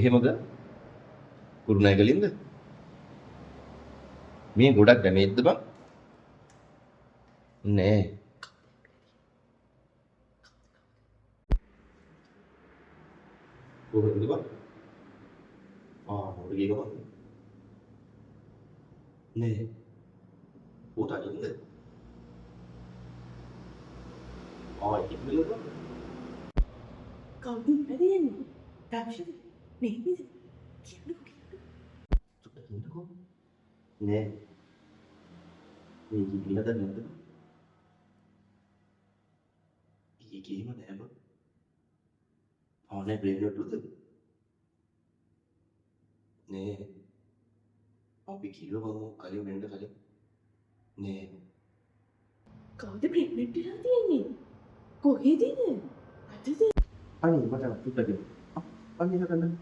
එහෙමද? කුරුණෑගලින්ද? මේ ගොඩක් ඩැමේජ්ද බං? නෑ. කොහෙන්ද බං? මොකද ගියේ ගමන්? නෑ. පොතකින්ද? ඉක්මනද බං? කවුද ඉපදෙන්නේ? තාක්ෂද? නෙමෙයිද? කියන්නකෝ. චුට්ටක් ඉන්නකෝ. නෑ. මේ ගිහිල්ලාද නැද්ද? ගියේම නෑ බං. නෑ බ්‍රේක්වලුද? නෑ. අපි කිව්වා මම කලින් වෙන්න කලින්. නෑ. කවුද ප්‍රෙග්නන්ට් වෙලා තියෙන්නේ? කොහෙද? අදද? අනේ මට චුට්ටක්. අනේ හදන්න.